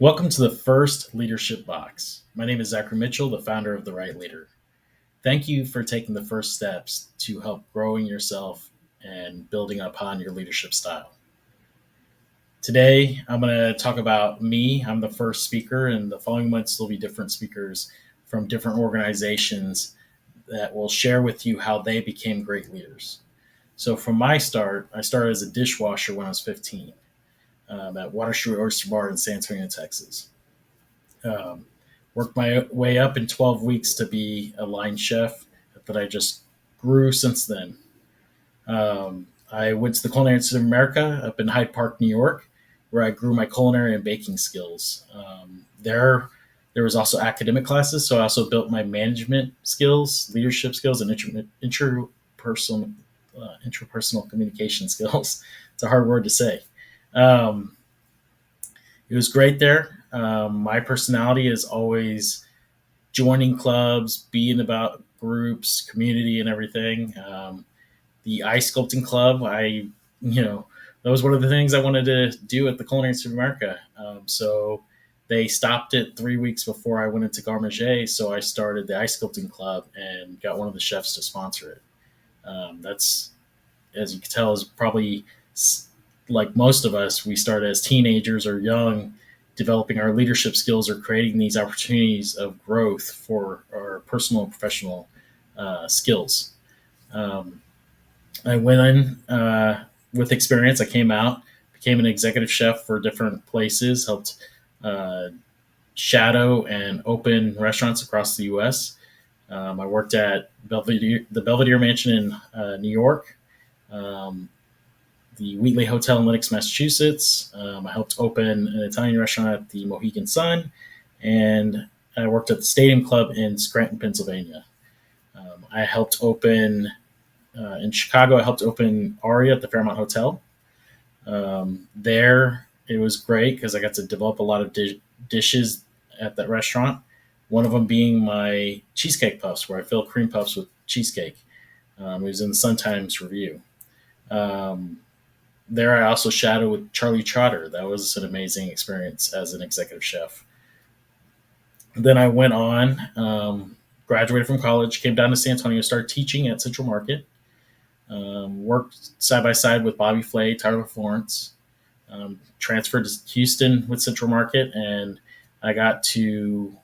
Welcome to the first Leadership Box. My name is Zachary Mitchell, the founder of The Right Leader. Thank you for taking the first steps to help growing yourself and building upon your leadership style. Today, I'm going to talk about me. I'm the first speaker, and the following months, there'll be different speakers from different organizations that will share with you how they became great leaders. So, from my start, I started as a dishwasher when I was 15 at Water Street Oyster Bar in San Antonio, Texas. Um, Worked my way up in 12 weeks to be a line chef that I just grew since then. I went to the Culinary Institute of America up in Hyde Park, New York, where I grew my culinary and baking skills. There was also academic classes, so I also built my management skills, leadership skills, and interpersonal communication skills. It's a hard word to say. Um, it was great there. My personality is always joining clubs, being about groups, community, and everything. The ice sculpting club, that was one of the things I wanted to do at the Culinary Institute of America. So they stopped it 3 weeks before I went into Garde, so I started the ice sculpting club and got one of the chefs to sponsor it. That's, as you can tell, is probably like most of us. We start as teenagers or young, developing our leadership skills or creating these opportunities of growth for our personal and professional skills. Um, I went in with experience. I came out, became an executive chef for different places, helped uh, shadow and open restaurants across the U.S. I worked at the Belvedere Mansion in New York, um, the Wheatley Hotel in Lenox, Massachusetts. I helped open an Italian restaurant at the Mohegan Sun, and I worked at the Stadium Club in Scranton, Pennsylvania. I helped open in Chicago. I helped open Aria at the Fairmont Hotel. There, it was great because I got to develop a lot of dishes at that restaurant. One of them being my cheesecake puffs, where I fill cream puffs with cheesecake. It was in the Sun Times Review. Um, there, I also shadowed with Charlie Trotter. That was an amazing experience as an executive chef. Then I went on, graduated from college, came down to San Antonio, started teaching at Central Market. Worked side by side with Bobby Flay, Tyler Florence. Transferred to Houston with Central Market, and I got to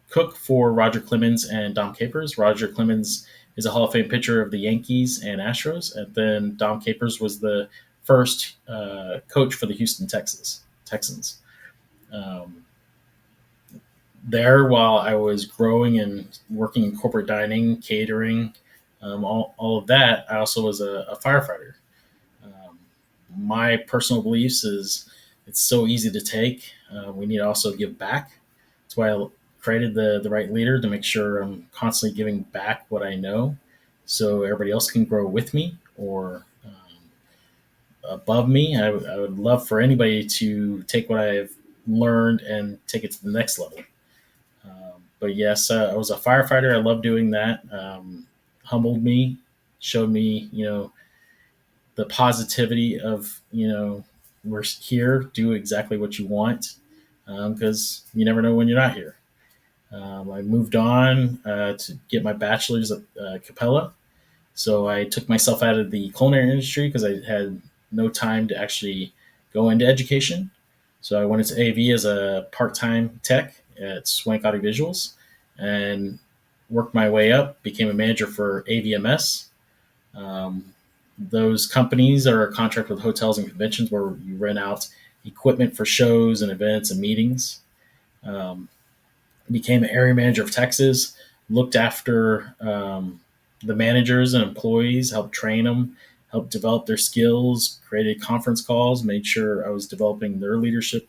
cook for Roger Clemens and Dom Capers. Roger Clemens is a Hall of Fame pitcher of the Yankees and Astros, and then Dom Capers was the first coach for the Houston Texans. Um, there, while I was growing and working in corporate dining, catering, all of that, I also was a firefighter. Um, my personal beliefs is it's so easy to take. We need to also give back. That's why I created the right leader to make sure I'm constantly giving back what I know, so everybody else can grow with me or above me. I would love for anybody to take what I've learned and take it to the next level. But yes, I was a firefighter. I love doing that. Humbled me, showed me, the positivity of, we're here, do exactly what you want, because you never know when you're not here. I moved on to get my bachelor's at Capella. So I took myself out of the culinary industry because I had no time to actually go into education. So I went into AV as a part-time tech at Swank Audio Visuals and worked my way up, became a manager for AVMS. Um, those companies are a contract with hotels and conventions where you rent out equipment for shows and events and meetings. Um, Became an area manager of Texas, looked after the managers and employees, helped train them, helped develop their skills, created conference calls, made sure I was developing their leadership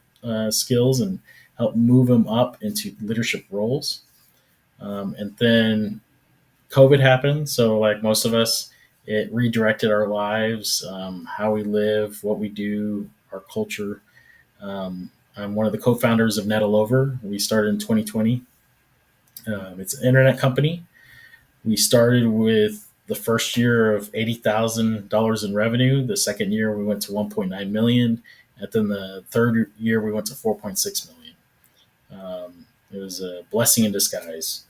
skills and helped move them up into leadership roles. And then COVID happened. So, like most of us, it redirected our lives, how we live, what we do, our culture. I'm one of the co-founders of Netalover. We started in 2020. It's an internet company. We started with the first year of $80,000 in revenue. The second year we went to 1.9 million, And then the third year, we went to 4.6 million. It was a blessing in disguise.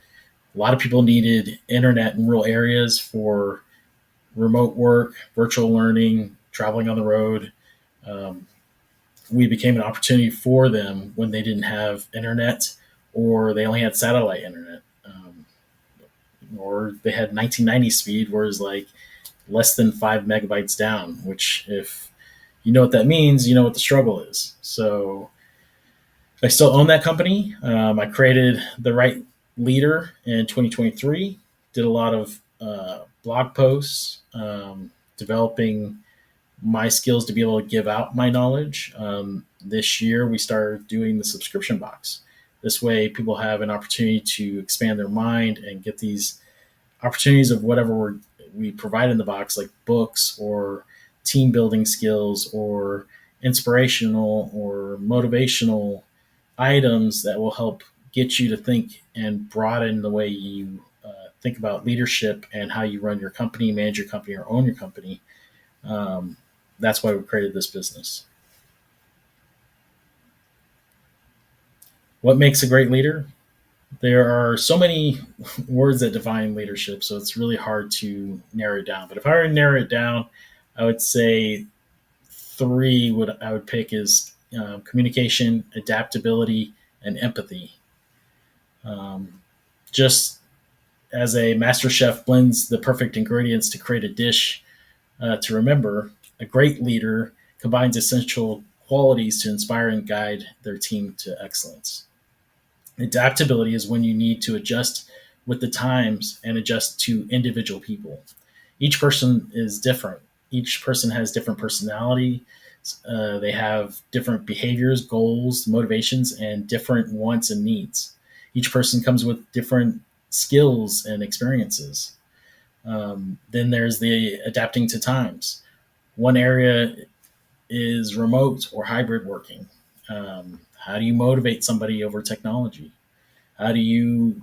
A lot of people needed internet in rural areas for remote work, virtual learning, traveling on the road. Um, we became an opportunity for them when they didn't have internet or they only had satellite internet. Or they had 1990 speed, whereas like less than 5 megabytes down, which if you know what that means, you know what the struggle is. So I still own that company. I created the right leader in 2023, did a lot of blog posts, developing my skills to be able to give out my knowledge. This year, we started doing the subscription box. This way, people have an opportunity to expand their mind and get these opportunities of whatever we provide in the box, like books or team building skills or inspirational or motivational items that will help get you to think and broaden the way you think about leadership and how you run your company, manage your company, or own your company. Um, that's why we created this business. What makes a great leader? There are so many words that define leadership, so it's really hard to narrow it down. But if I were to narrow it down, I would say three what I would pick is communication, adaptability, and empathy. Um, just as a master chef blends the perfect ingredients to create a dish to remember, a great leader combines essential qualities to inspire and guide their team to excellence. Adaptability is when you need to adjust with the times and adjust to individual people. Each person is different. Each person has different personality. They have different behaviors, goals, motivations, and different wants and needs. Each person comes with different skills and experiences. Then there's the adapting to times. One area is remote or hybrid working. How do you motivate somebody over technology? How do you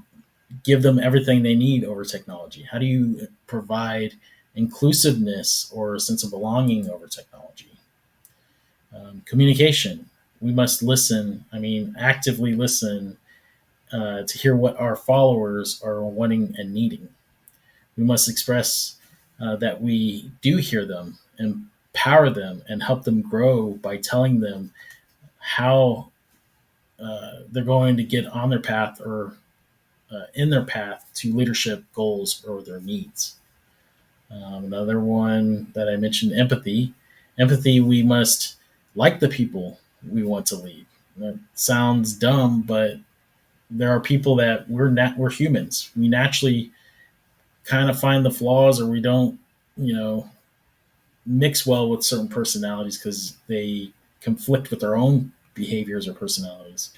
give them everything they need over technology? How do you provide inclusiveness or a sense of belonging over technology? Communication. We must listen, I mean, actively listen to hear what our followers are wanting and needing. We must express that we do hear them, empower them, and help them grow by telling them how they're going to get on their path or in their path to leadership goals or their needs. Another one that I mentioned, empathy. Empathy, we must like the people we want to lead. That sounds dumb, but there are people that we're humans. We naturally kind of find the flaws, or we don't, you know, mix well with certain personalities because they conflict with our own behaviors or personalities.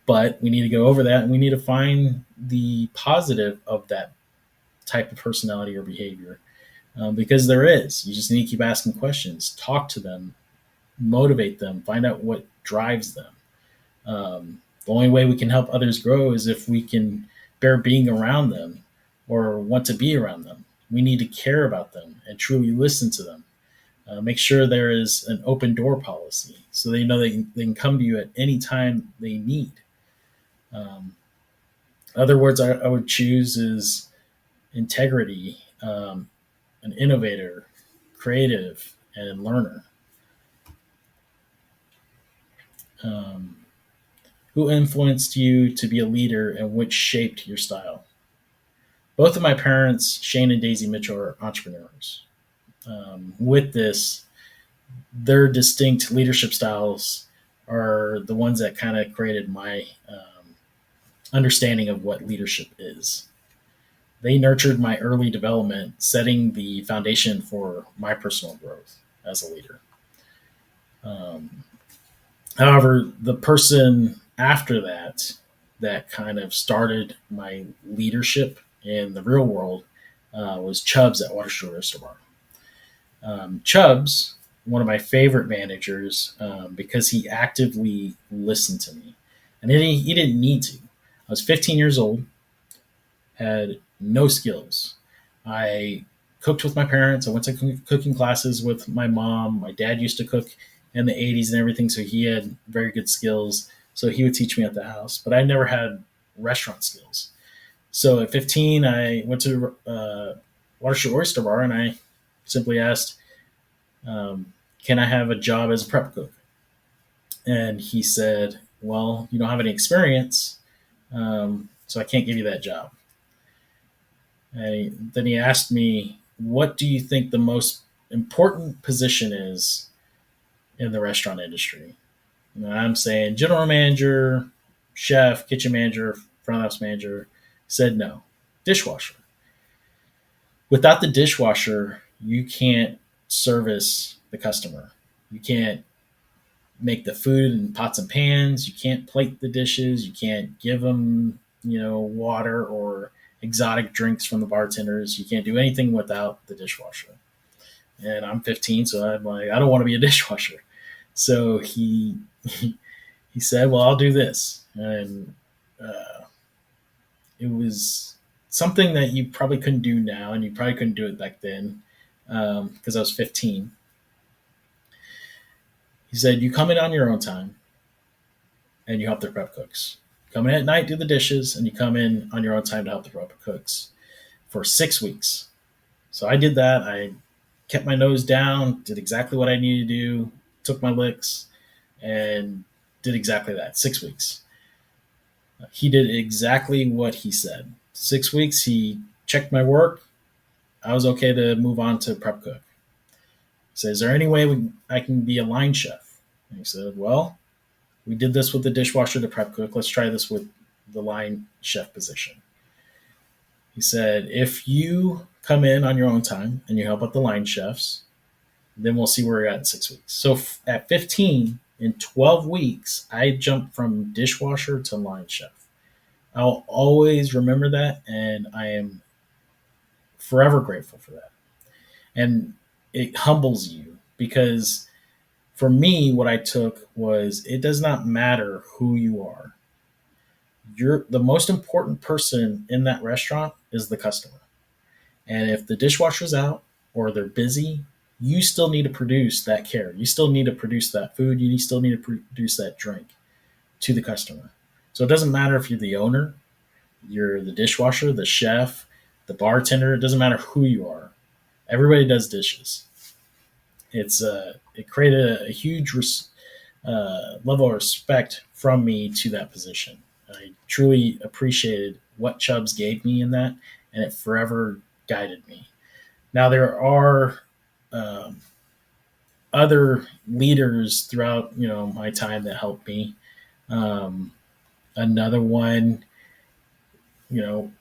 But we need to go over that, and we need to find the positive of that type of personality or behavior, because there is. You just need to keep asking questions, talk to them, motivate them, find out what drives them. The only way we can help others grow is if we can bear being around them or want to be around them. We need to care about them and truly listen to them. Make sure there is an open door policy so they know they can come to you at any time they need. Um, Other words I would choose is integrity, an innovator, creative, and learner. Um, who influenced you to be a leader and which shaped your style? Both of my parents, Shane and Daisy Mitchell, are entrepreneurs. With this, their distinct leadership styles are the ones that kind of created my understanding of what leadership is. They nurtured my early development, setting the foundation for my personal growth as a leader. Um, However, the person after that, that kind of started my leadership in the real world, was Chubbs at Watershore Restaurant. Chubbs, one of my favorite managers, because he actively listened to me, and he didn't need to. I was 15 years old, had no skills. I cooked with my parents. I went to cooking classes with my mom. My dad used to cook in the 80s and everything. So he had very good skills. So he would teach me at the house, but I never had restaurant skills. So at 15, I went to Watershore Oyster Bar and I simply asked, can I have a job as a prep cook? And he said, well, you don't have any experience, so I can't give you that job. And then he asked me, what do you think the most important position is in the restaurant industry? And I'm saying general manager, chef, kitchen manager, front house manager. Said no, dishwasher. Without the dishwasher, you can't service the customer. You can't make the food in pots and pans. You can't plate the dishes. You can't give them, water or exotic drinks from the bartenders. You can't do anything without the dishwasher. And I'm 15, so I'm like, I don't want to be a dishwasher. So he said, well, I'll do this. And it was something that you probably couldn't do now, and you probably couldn't do it back then because I was 15. He said, you come in on your own time and you help the prep cooks. Come in at night, do the dishes, and you come in on your own time to help the prep cooks for 6 weeks. So I did that. I kept my nose down, did exactly what I needed to do, took my licks, and did exactly that. 6 weeks. He did exactly what he said. 6 weeks, he checked my work. I was okay to move on to prep cook. He said, is there any way I can be a line chef? And he said, well, we did this with the dishwasher to prep cook. Let's try this with the line chef position. He said, if you come in on your own time and you help out the line chefs, then we'll see where you're at in 6 weeks. So at 15, in 12 weeks, I jumped from dishwasher to line chef. I'll always remember that, and I am forever grateful for that. And it humbles you because for me, what I took was it does not matter who you are. You're the most important person in that restaurant is the customer. And if the dishwasher's out or they're busy, you still need to produce that care. You still need to produce that food. You still need to produce that drink to the customer. So it doesn't matter if you're the owner, you're the dishwasher, the chef, the bartender. It doesn't matter who you are. Everybody does dishes. It created a huge level of respect from me to that position. I truly appreciated what Chubbs gave me in that, and it forever guided me. Now there are other leaders throughout my time that helped me. Another one, you know,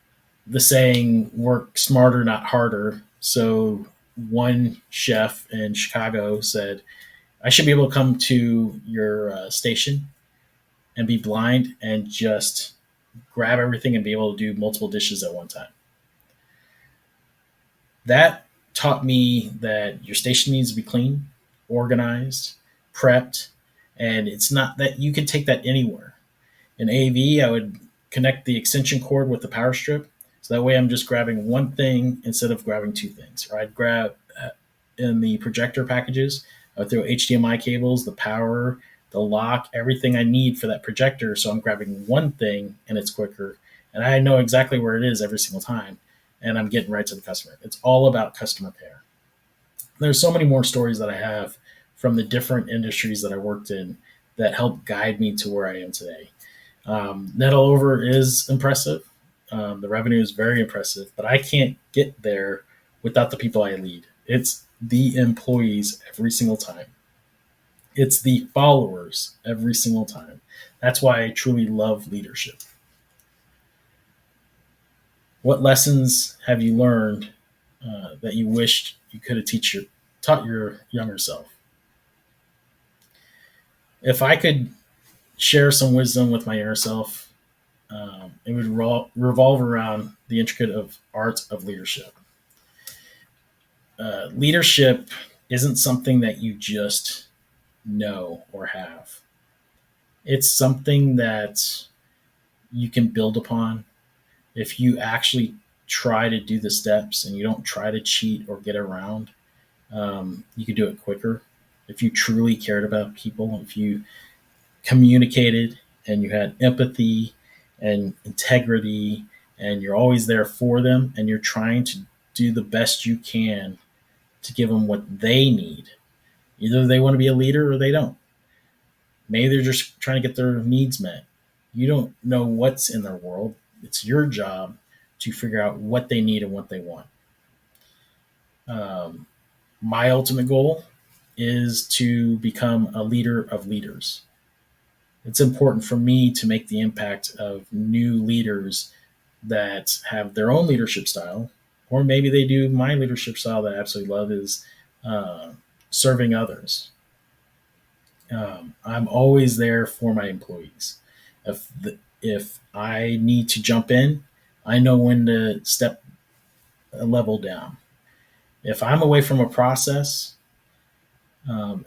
the saying "work smarter, not harder." So one chef in Chicago said, "I should be able to come to your station and be blind and just grab everything and be able to do multiple dishes at one time." That taught me that your station needs to be clean, organized, prepped, and it's not that you can take that anywhere. In AV, I would connect the extension cord with the power strip. So that way I'm just grabbing one thing instead of grabbing two things. Or I'd grab in the projector packages, I would throw HDMI cables, the power, the lock, everything I need for that projector. So I'm grabbing one thing and it's quicker. And I know exactly where it is every single time. And I'm getting right to the customer. It's all about customer care. There's so many more stories that I have from the different industries that I worked in that helped guide me to where I am today. Net over is impressive. The revenue is very impressive, but I can't get there without the people I lead. It's the employees every single time. It's the followers every single time. That's why I truly love leadership. What lessons have you learned that you wished you could have taught your younger self? If I could share some wisdom with my younger self, it would revolve around the intricate of art of leadership. Leadership isn't something that you just know or have. It's something that you can build upon if you actually try to do the steps and you don't try to cheat or get around. You can do it quicker. If you truly cared about people, if you communicated and you had empathy and integrity and you're always there for them and you're trying to do the best you can to give them what they need. Either they want to be a leader or they don't. Maybe they're just trying to get their needs met. You don't know what's in their world. It's your job to figure out what they need and what they want. Um, my ultimate goal is to become a leader of leaders. It's important for me to make the impact of new leaders that have their own leadership style, or maybe they do my leadership style that I absolutely love is uh, serving others. I'm always there for my employees. If I need to jump in, I know when to step a level down. If I'm away from a process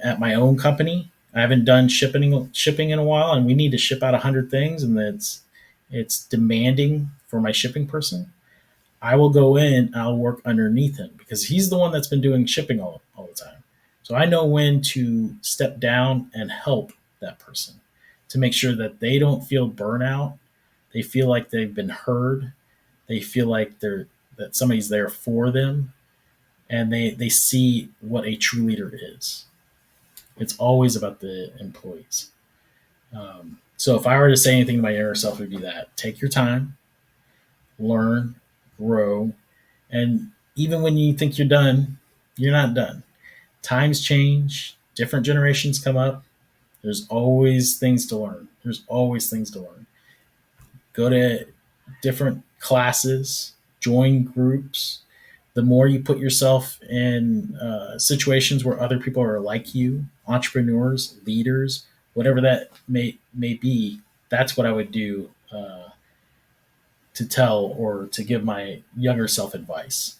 at my own company, I haven't done shipping in a while, and we need to ship out 100 things, and it's demanding for my shipping person. I will go in, I'll work underneath him because he's the one that's been doing shipping all the time. So I know when to step down and help that person to make sure that they don't feel burnout. They feel like they've been heard. They feel like that somebody's there for them, and they see what a true leader is. It's always about the employees. So if I were to say anything to my younger self, it would be that: take your time, learn, grow, and even when you think you're done, you're not done. Times change, different generations come up. There's always things to learn. There's always things to learn. Go to different classes, join groups. The more you put yourself in situations where other people are like you, entrepreneurs, leaders, whatever that may be, that's what I would do to tell or to give my younger self advice.